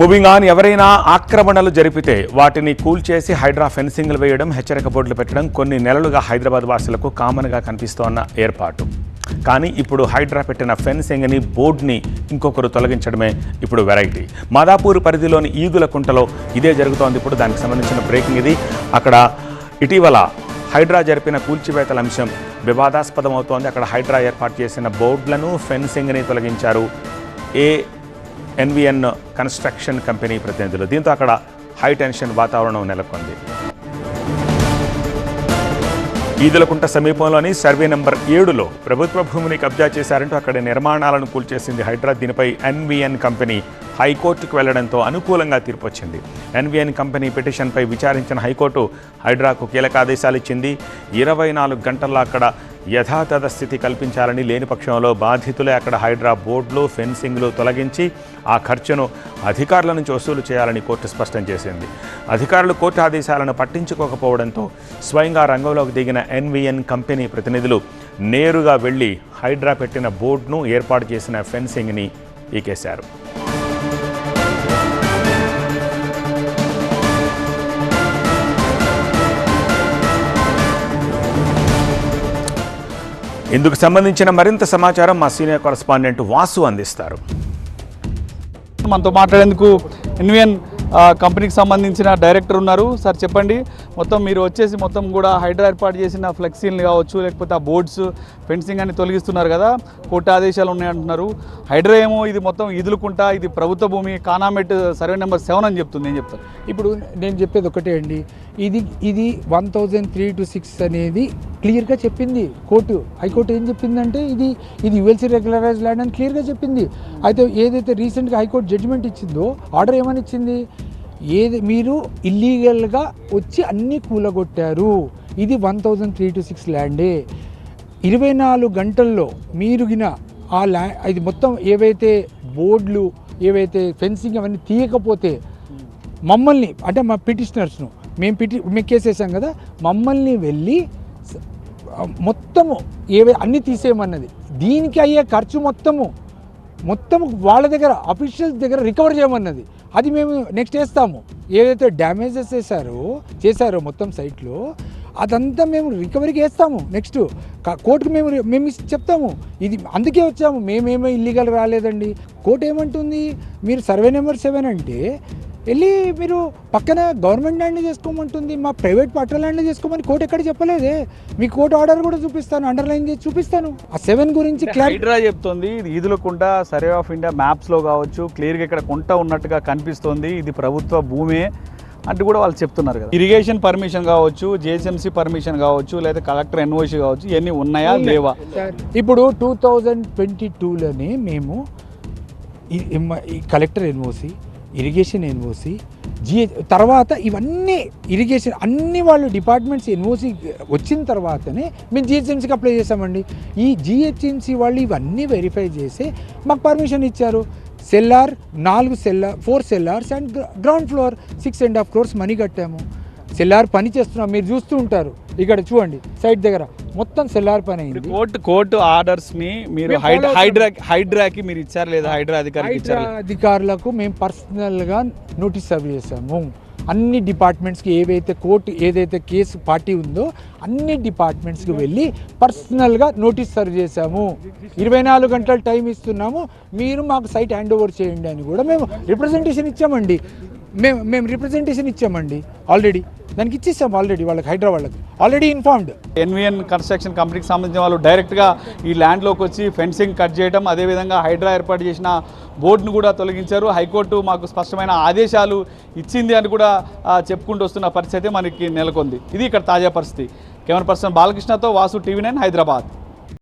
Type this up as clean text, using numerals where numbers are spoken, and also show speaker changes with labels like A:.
A: Moving on. ఎవరైనా ఆక్రమణలు జరిపితే వాటిని కూల్చేసి హైడ్రా ఫెన్సింగ్లు వేయడం, హెచ్చరిక బోర్డులు పెట్టడం కొన్ని నెలలుగా హైదరాబాద్ వాసులకు కామన్గా కనిపిస్తోన్న ఏర్పాటు. కానీ ఇప్పుడు హైడ్రా పెట్టిన ఫెన్సింగ్ని, బోర్డుని ఇంకొకరు తొలగించడమే ఇప్పుడు వెరైటీ. మాదాపూర్ పరిధిలోని ఈదులకుంటలో ఇదే జరుగుతోంది. ఇప్పుడు దానికి సంబంధించిన బ్రేకింగ్ ఇది. అక్కడ ఇటీవల హైడ్రా జరిపిన కూల్చివేతల అంశం వివాదాస్పదం అవుతోంది. అక్కడ హైడ్రా ఏర్పాటు చేసిన బోర్డులను, ఫెన్సింగ్ని తొలగించారు ఎన్విఎన్ కన్స్ట్రక్షన్ కంపెనీ ప్రతినిధులు. దీంతో అక్కడ హై టెన్షన్ వాతావరణం నెలకొంది. ఈదులకుంట సమీపంలోని సర్వే నెంబర్ 7లో ప్రభుత్వ భూమిని కబ్జా చేశారంటూ అక్కడి నిర్మాణాలను కూల్చేసింది హైడ్రా. దీనిపై ఎన్విఎన్ కంపెనీ హైకోర్టుకు వెళ్లడంతో అనుకూలంగా తీర్పు వచ్చింది. ఎన్విఎన్ కంపెనీ పిటిషన్పై విచారించిన హైకోర్టు హైడ్రాకు కీలక ఆదేశాలు ఇచ్చింది. 24 గంటల్లో అక్కడ యథాతథ స్థితి కల్పించాలని, లేని పక్షంలో బాధితులే అక్కడ హైడ్రా బోర్డులు, ఫెన్సింగ్లు తొలగించి ఆ ఖర్చును అధికారుల నుంచి వసూలు చేయాలని కోర్టు స్పష్టం చేసింది. అధికారులు కోర్టు ఆదేశాలను పట్టించుకోకపోవడంతో స్వయంగా రంగంలోకి దిగిన ఎన్విఎన్ కంపెనీ ప్రతినిధులు నేరుగా వెళ్లి హైడ్రా పెట్టిన బోర్డును, ఏర్పాటు చేసిన ఫెన్సింగ్ని పీకేశారు. ఇందుకు సంబంధించిన మరింత సమాచారం మా సీనియర్ కరెస్పాండెంట్ వాసు అందిస్తారు.
B: మనతో మాట్లాడేందుకు ఎన్విఎన్ కంపెనీకి సంబంధించిన డైరెక్టర్ ఉన్నారు. సార్ చెప్పండి, మొత్తం మీరు వచ్చేసి మొత్తం కూడా హైడ్రా ఏర్పాటు చేసిన ఫ్లెక్సీలు కావచ్చు, లేకపోతే ఆ బోర్డ్స్, ఫెన్సింగ్ అని తొలగిస్తున్నారు కదా, కోర్టు ఆదేశాలు ఉన్నాయంటున్నారు. హైడ్రా ఏమో ఇది మొత్తం ఈదులకుంటా, ఇది ప్రభుత్వ భూమి, కానామెట్ సర్వే నెంబర్ 7 అని చెప్తుంది. ఏం చెప్తారు?
C: ఇప్పుడు నేను చెప్పేది ఒకటే అండి, ఇది 1003 to 6 అనేది క్లియర్గా చెప్పింది కోర్టు. హైకోర్టు ఏం చెప్పిందంటే ఇది యుఎల్సీ రెగ్యులరైజ్ ల్యాండ్ అని క్లియర్గా చెప్పింది. అయితే ఏదైతే రీసెంట్గా హైకోర్టు జడ్జిమెంట్ ఇచ్చిందో, ఆర్డర్ ఏమని ఇచ్చింది, మీరు ఇల్లీగల్గా వచ్చి అన్నీ కూలగొట్టారు, ఇది 1003 to 6 ల్యాండే. 24 గంటల్లో మీరుగిన ఆ ఇది మొత్తం ఏవైతే బోర్డులు, ఏవైతే ఫెన్సింగ్ అవన్నీ తీయకపోతే మమ్మల్ని, అంటే మా పిటిషనర్స్ను మేము కేసు వేసాం కదా, మమ్మల్ని వెళ్ళి మొత్తము అన్నీ తీసేయమన్నది. దీనికి అయ్యే ఖర్చు మొత్తము వాళ్ళ దగ్గర, అఫీషియల్స్ దగ్గర రికవర్ చేయమన్నది. అది మేము నెక్స్ట్ వేస్తాము. ఏదైతే డ్యామేజెస్ చేశారో మొత్తం సైట్లో, అదంతా మేము రికవరీకి వేస్తాము. నెక్స్ట్ కోర్టుకు మేము చెప్తాము. ఇది అందుకే వచ్చాము, మేమేమో ఇల్లీగల్ రాలేదండి. కోర్టు ఏమంటుంది, మీరు సర్వే నెంబర్ 7 అంటే వెళ్ళి మీరు పక్కన గవర్నమెంట్ ల్యాండ్ చేసుకోమంటుంది, మా ప్రైవేట్ పట్ట ల్యాండ్ చేసుకోమని కోర్టు ఎక్కడ చెప్పలేదే. మీ కోర్టు ఆర్డర్ కూడా చూపిస్తాను, అండర్లైన్ చేసి చూపిస్తాను. ఆ 7 గురించి
B: హైడ్రా చెప్తుంది ఇది ఈదులకుంట సర్వే ఆఫ్ ఇండియా మ్యాప్స్లో కావచ్చు క్లియర్గా ఇక్కడ కుంట ఉన్నట్టుగా కనిపిస్తుంది, ఇది ప్రభుత్వ భూమే అంటూ కూడా వాళ్ళు చెప్తున్నారు కదా. ఇరిగేషన్ పర్మిషన్ కావచ్చు, జిహెచ్ఎంసీ పర్మిషన్ కావచ్చు, లేదా కలెక్టర్ ఎన్ఓసి కావచ్చు, ఇవన్నీ ఉన్నాయా లేవా?
C: ఇప్పుడు 2022లోనే మేము ఈ కలెక్టర్ ఎన్ఓసి, ఇరిగేషన్ ఎన్ఓసి, తర్వాత ఇవన్నీ ఇరిగేషన్ అన్ని వాళ్ళు డిపార్ట్మెంట్స్ ఎన్ఓసి వచ్చిన తర్వాతనే మేము జిహెచ్ఎంసీకి అప్లై చేసామండి. ఈ జిహెచ్ఎంసీ వాళ్ళు ఇవన్నీ వెరిఫై చేసి మాకు పర్మిషన్ ఇచ్చారు. Cellar 4 sellers and ground floor 6.5 crores money కట్టాము. సెల్లార్ పని చేస్తున్నాం, మీరు చూస్తూ ఉంటారు. ఇక్కడ చూడండి సైట్ దగ్గర మొత్తం సెల్లార్ పని అయింది.
B: కోర్టు ఆర్డర్స్ ని మీరు హైడ్రాకి మీరు ఇచ్చారు లేదా హైడ్రా
C: అధికారులకు మేము పర్సనల్గా నోటీస్ సర్వ్ చేసాము. అన్ని డిపార్ట్మెంట్స్కి ఏదైతే కేసు పార్టీ ఉందో అన్ని డిపార్ట్మెంట్స్కి వెళ్ళి పర్సనల్గా నోటీస్ సర్వ్ చేశాము. 24 గంటలు టైం ఇస్తున్నాము, మీరు మాకు సైట్ హ్యాండ్ ఓవర్ చేయండి అని కూడా మేము రిప్రజెంటేషన్ ఇచ్చామండి. మేము రిప్రజెంటేషన్ ఇచ్చామండి ఆల్రెడీ, దానికి ఇచ్చేసాము ఆల్రెడీ వాళ్ళకి, హైడ్రా వాళ్ళకి ఆల్రెడీ ఇన్ఫార్మ్డ్.
B: ఎన్విఎన్ కన్స్ట్రక్షన్ కంపెనీకి సంబంధించిన వాళ్ళు డైరెక్ట్గా ఈ ల్యాండ్లోకి వచ్చి ఫెన్సింగ్ కట్ చేయడం, అదేవిధంగా హైడ్రా ఏర్పాటు చేసిన బోర్డును కూడా తొలగించారు. హైకోర్టు మాకు స్పష్టమైన ఆదేశాలు ఇచ్చింది అని కూడా చెప్పుకుంటూ వస్తున్న పరిస్థితి మనకి నెలకొంది. ఇది ఇక్కడ తాజా పరిస్థితి. కెమెరా పర్సన్ బాలకృష్ణతో వాసు, TV9 హైదరాబాద్.